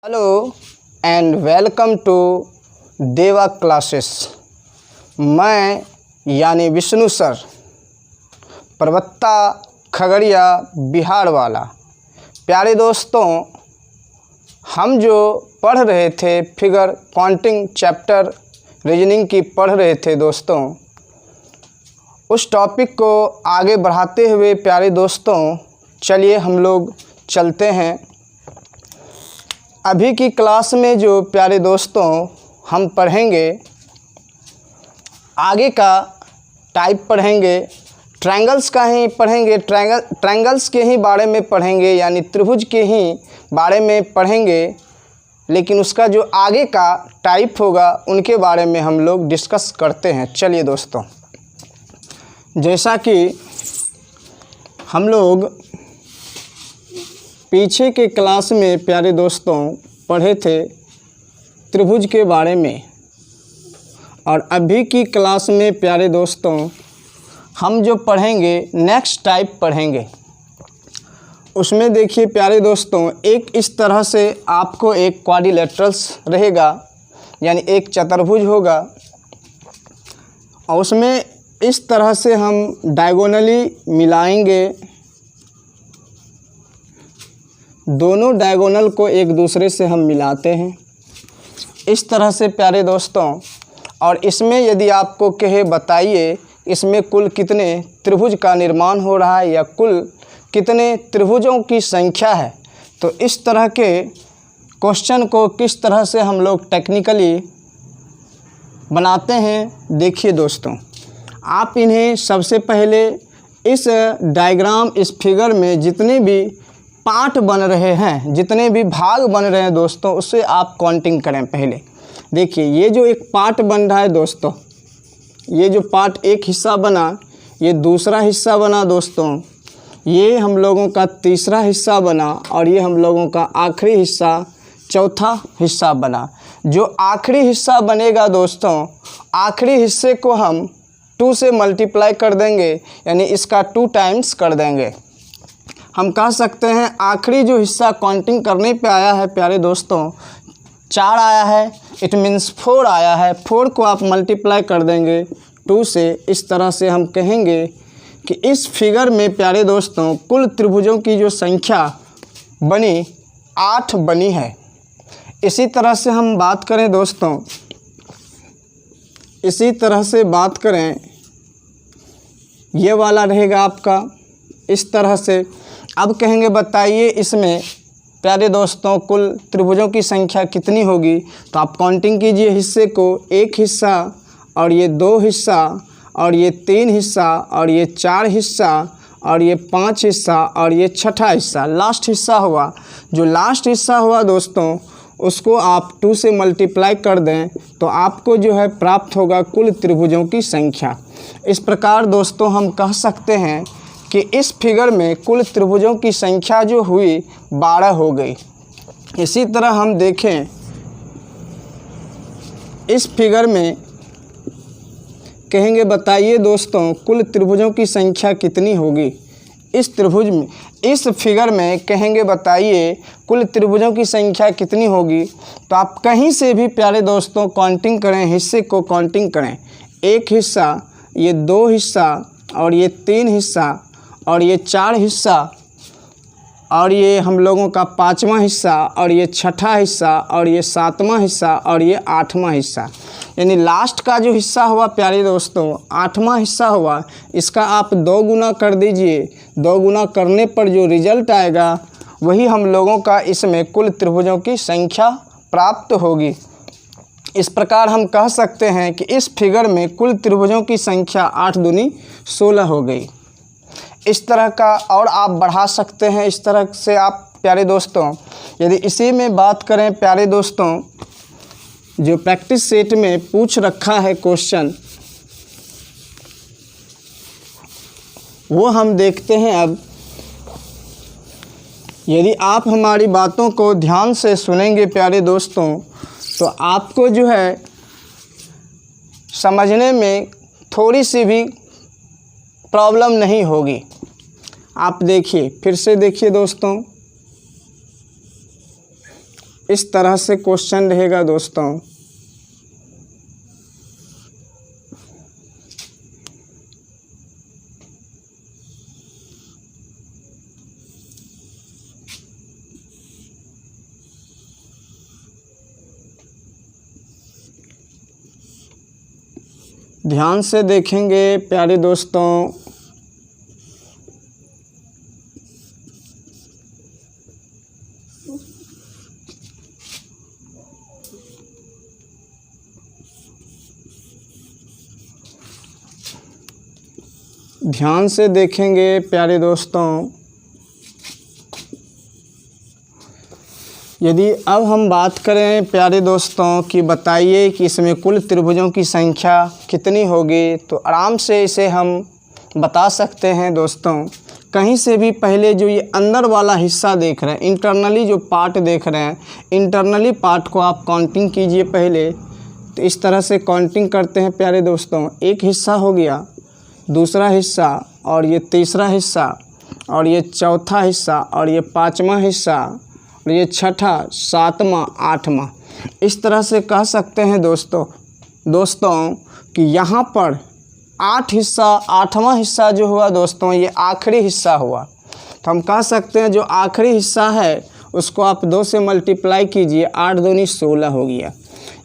Hello and welcome to देवा classes. मैं यानी विष्णु सर, परबत्ता खगड़िया बिहार वाला। प्यारे दोस्तों, हम जो पढ़ रहे थे फिगर काउंटिंग चैप्टर रीजनिंग की पढ़ रहे थे दोस्तों, उस टॉपिक को आगे बढ़ाते हुए प्यारे दोस्तों चलिए हम लोग चलते हैं। अभी की क्लास में जो प्यारे दोस्तों हम पढ़ेंगे, आगे का टाइप पढ़ेंगे, ट्रायंगल्स का ही पढ़ेंगे, ट्रायंगल्स के ही बारे में पढ़ेंगे, यानी त्रिभुज के ही बारे में पढ़ेंगे। लेकिन उसका जो आगे का टाइप होगा उनके बारे में हम लोग डिस्कस करते हैं। चलिए दोस्तों, जैसा कि हम लोग पीछे के क्लास में प्यारे दोस्तों पढ़े थे त्रिभुज के बारे में, और अभी की क्लास में प्यारे दोस्तों हम जो पढ़ेंगे नेक्स्ट टाइप पढ़ेंगे। उसमें देखिए प्यारे दोस्तों, एक इस तरह से आपको एक क्वाड्रिलेटरल्स रहेगा, यानी एक चतुर्भुज होगा, और उसमें इस तरह से हम डायगोनली मिलाएंगे, दोनों डायगोनल को एक दूसरे से हम मिलाते हैं इस तरह से प्यारे दोस्तों। और इसमें यदि आपको कहे बताइए इसमें कुल कितने त्रिभुज का निर्माण हो रहा है या कुल कितने त्रिभुजों की संख्या है, तो इस तरह के क्वेश्चन को किस तरह से हम लोग टेक्निकली बनाते हैं। देखिए दोस्तों, आप इन्हें सबसे पहले इस डायग्राम, इस फिगर में जितने भी पार्ट बन रहे हैं, जितने भी भाग बन रहे हैं दोस्तों, उससे आप काउंटिंग करें। पहले देखिए, ये जो एक पार्ट बन रहा है दोस्तों, ये जो पार्ट एक हिस्सा बना, ये दूसरा हिस्सा बना दोस्तों, ये हम लोगों का तीसरा हिस्सा बना, और ये हम लोगों का आखिरी हिस्सा, चौथा हिस्सा बना। जो आखिरी हिस्सा बनेगा दोस्तों, आखिरी हिस्से को हम 2 से मल्टीप्लाई कर देंगे, यानी इसका 2 टाइम्स कर देंगे। हम कह सकते हैं आखिरी जो हिस्सा काउंटिंग करने पे आया है प्यारे दोस्तों 4 आया है, इट मीन्स 4 आया है। 4 को आप मल्टीप्लाई कर देंगे 2 से। इस तरह से हम कहेंगे कि इस फिगर में प्यारे दोस्तों कुल त्रिभुजों की जो संख्या बनी 8 बनी है। इसी तरह से हम बात करें दोस्तों, इसी तरह से बात करें, ये वाला रहेगा आपका इस तरह से। अब कहेंगे बताइए इसमें प्यारे दोस्तों कुल त्रिभुजों की संख्या कितनी होगी, तो आप काउंटिंग कीजिए हिस्से को, एक हिस्सा और ये 2 हिस्सा और ये 3 हिस्सा और ये 4 हिस्सा और ये 5 हिस्सा और ये छठा हिस्सा, लास्ट हिस्सा हुआ। जो लास्ट हिस्सा हुआ दोस्तों, उसको आप 2 से मल्टीप्लाई कर दें तो आपको जो है प्राप्त होगा कुल त्रिभुजों की संख्या। इस प्रकार दोस्तों हम कह सकते हैं कि इस फिगर में कुल त्रिभुजों की संख्या जो हुई 12 हो गई। इसी तरह हम देखें इस फिगर में, कहेंगे बताइए दोस्तों कुल त्रिभुजों की संख्या कितनी होगी। इस त्रिभुज में, इस फिगर में कहेंगे बताइए कुल त्रिभुजों की संख्या कितनी होगी, तो आप कहीं से भी प्यारे दोस्तों काउंटिंग करें, हिस्से को काउंटिंग करें। एक हिस्सा, ये 2 हिस्सा और ये 3 हिस्सा और ये 4 हिस्सा और ये हम लोगों का 5वां हिस्सा और ये छठा हिस्सा और ये 7वां हिस्सा और ये 8वां हिस्सा, यानी लास्ट का जो हिस्सा हुआ प्यारे दोस्तों 8वां हिस्सा हुआ, इसका आप 2 गुना कर दीजिए। 2 गुना करने पर जो रिजल्ट आएगा वही हम लोगों का इसमें कुल त्रिभुजों की संख्या प्राप्त होगी। इस प्रकार हम कह सकते हैं कि इस फिगर में कुल त्रिभुजों की संख्या 8 दूनी 16 हो गई। इस तरह का और आप बढ़ा सकते हैं। इस तरह से आप प्यारे दोस्तों, यदि इसी में बात करें प्यारे दोस्तों, जो प्रैक्टिस सेट में पूछ रखा है क्वेश्चन, वो हम देखते हैं। अब यदि आप हमारी बातों को ध्यान से सुनेंगे प्यारे दोस्तों, तो आपको जो है समझने में थोड़ी सी भी प्रॉब्लम नहीं होगी। आप देखिए, फिर से देखिए दोस्तों, इस तरह से क्वेश्चन रहेगा दोस्तों। ध्यान से देखेंगे प्यारे दोस्तों। ध्यान से देखेंगे प्यारे दोस्तों। यदि अब हम बात करें प्यारे दोस्तों कि बताइए कि इसमें कुल त्रिभुजों की संख्या कितनी होगी, तो आराम से इसे हम बता सकते हैं दोस्तों। कहीं से भी पहले जो ये अंदर वाला हिस्सा देख रहे हैं, इंटरनली जो पार्ट देख रहे हैं, इंटरनली पार्ट को आप काउंटिंग कीजिए पहले। तो इस तरह से काउंटिंग करते हैं प्यारे दोस्तों। एक हिस्सा हो गया, दूसरा हिस्सा, और ये तीसरा हिस्सा, और ये चौथा हिस्सा, और ये पाँचवा हिस्सा, और ये छठा, सातवां, आठवां। इस तरह से कह सकते हैं दोस्तों कि यहाँ पर 8 हिस्सा, 8वां हिस्सा जो हुआ दोस्तों, ये आखिरी हिस्सा हुआ। तो हम कह सकते हैं जो आखिरी हिस्सा है उसको आप 2 से मल्टीप्लाई कीजिए, 8 दूनी 16 हो गया।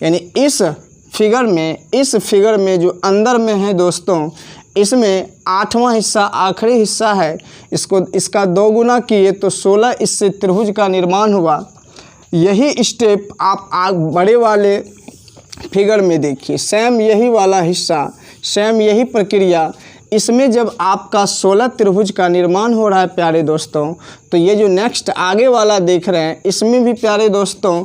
यानी इस फिगर में जो अंदर में है दोस्तों, इसमें 8वां हिस्सा आखिरी हिस्सा है, इसका 2 गुना किए तो 16 इससे त्रिभुज का निर्माण हुआ। यही स्टेप आप बड़े वाले फिगर में देखिए, सेम यही वाला हिस्सा, सेम यही प्रक्रिया। इसमें जब आपका 16 त्रिभुज का निर्माण हो रहा है प्यारे दोस्तों, तो ये जो नेक्स्ट आगे वाला देख रहे हैं, इसमें भी प्यारे दोस्तों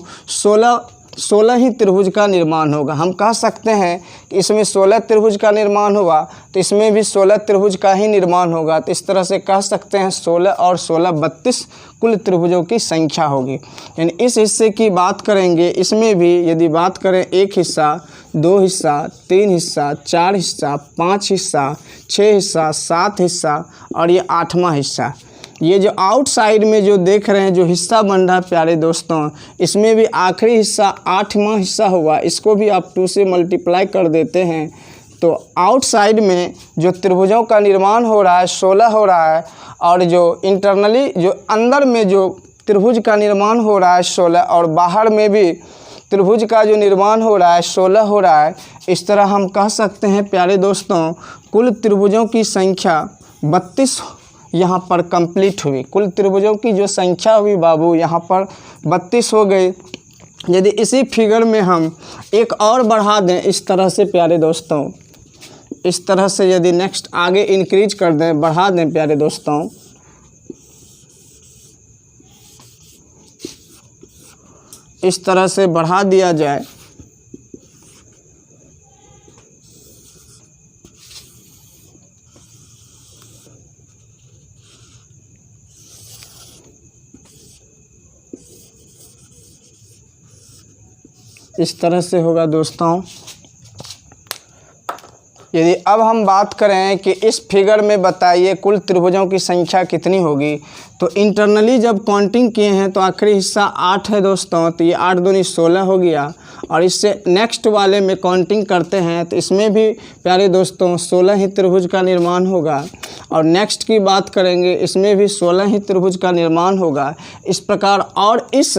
16 ही त्रिभुज का निर्माण होगा। हम कह सकते हैं कि इसमें 16 त्रिभुज का निर्माण हुआ तो इसमें भी 16 त्रिभुज का ही निर्माण होगा। तो इस तरह से कह सकते हैं 16 और 16 32 कुल त्रिभुजों की संख्या होगी। यानी इस हिस्से की बात करेंगे, इसमें भी यदि बात करें 1 हिस्सा, 2 हिस्सा, 3 हिस्सा, 4 हिस्सा, 5 हिस्सा, 6 हिस्सा, 7 हिस्सा, और ये 8वां हिस्सा। ये जो आउटसाइड में जो देख रहे हैं जो हिस्सा बन रहा है प्यारे दोस्तों, इसमें भी आखिरी हिस्सा 8वां हिस्सा हुआ। इसको भी आप 2 से मल्टीप्लाई कर देते हैं तो आउटसाइड में जो त्रिभुजों का निर्माण हो रहा है 16 हो रहा है, और जो इंटरनली जो अंदर में जो त्रिभुज का निर्माण हो रहा है 16, और बाहर में भी त्रिभुज का जो निर्माण हो रहा है 16 हो रहा है। इस तरह हम कह सकते हैं प्यारे दोस्तों कुल त्रिभुजों की संख्या 32 यहाँ पर कंप्लीट हुई। कुल त्रिभुजों की जो संख्या हुई बाबू यहाँ पर 32 हो गई। यदि इसी फिगर में हम एक और बढ़ा दें इस तरह से प्यारे दोस्तों, इस तरह से यदि नेक्स्ट आगे इंक्रीज कर दें, बढ़ा दें प्यारे दोस्तों, इस तरह से बढ़ा दिया जाए इस तरह से होगा दोस्तों। यदि अब हम बात करें कि इस फिगर में बताइए कुल त्रिभुजों की संख्या कितनी होगी, तो इंटरनली जब काउंटिंग किए हैं तो आखिरी हिस्सा 8 है दोस्तों, तो ये 8 दूनी 16 हो गया। और इससे नेक्स्ट वाले में काउंटिंग करते हैं तो इसमें भी प्यारे दोस्तों 16 ही त्रिभुज का निर्माण होगा। और नेक्स्ट की बात करेंगे, इसमें भी 16 ही त्रिभुज का निर्माण होगा। इस प्रकार और इस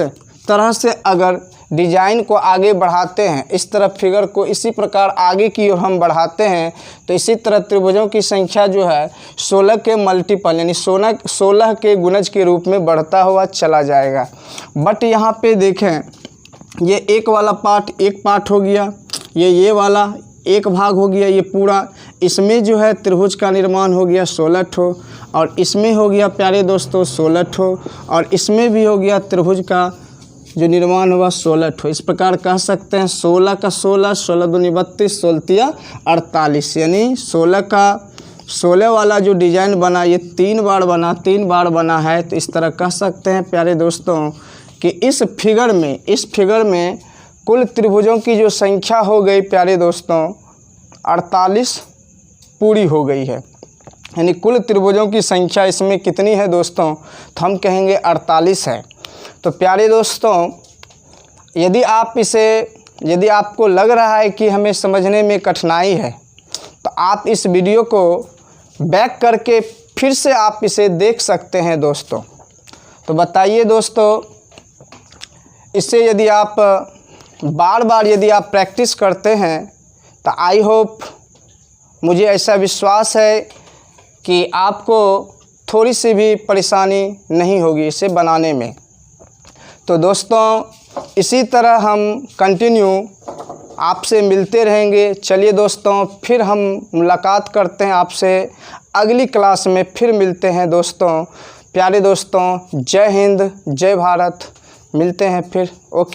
तरह से अगर डिजाइन को आगे बढ़ाते हैं, इस तरह फिगर को इसी प्रकार आगे की ओर हम बढ़ाते हैं, तो इसी तरह त्रिभुजों की संख्या जो है 16 के मल्टीपल यानी 16 के गुणज के रूप में बढ़ता हुआ चला जाएगा। बट यहाँ पे देखें, ये एक वाला पार्ट एक पार्ट हो गया, ये वाला एक भाग हो गया, ये पूरा इसमें जो है त्रिभुज का निर्माण हो गया 16 ठो, और इसमें हो गया प्यारे दोस्तों 16 ठो, और इसमें भी हो गया त्रिभुज का जो निर्माण हुआ 16 ठो। इस प्रकार कह सकते हैं 16 का 16, 16 दूनी 32, 16 48, यानी 16 वाला जो डिजाइन बना ये 3 बार बना है। तो इस तरह कह सकते हैं प्यारे दोस्तों कि इस फिगर में कुल त्रिभुजों की जो संख्या हो गई प्यारे दोस्तों 48 पूरी हो गई है। यानी कुल त्रिभुजों की संख्या इसमें कितनी है दोस्तों, तो हम कहेंगे 48 है। तो प्यारे दोस्तों यदि आपको लग रहा है कि हमें समझने में कठिनाई है, तो आप इस वीडियो को बैक करके फिर से आप इसे देख सकते हैं दोस्तों। तो बताइए दोस्तों, इसे यदि आप बार बार यदि आप प्रैक्टिस करते हैं तो आई होप, मुझे ऐसा विश्वास है कि आपको थोड़ी सी भी परेशानी नहीं होगी इसे बनाने में। तो दोस्तों, इसी तरह हम कंटिन्यू आपसे मिलते रहेंगे। चलिए दोस्तों, फिर हम मुलाकात करते हैं आपसे अगली क्लास में, फिर मिलते हैं दोस्तों। प्यारे दोस्तों, जय हिंद, जय भारत। मिलते हैं फिर। ओके।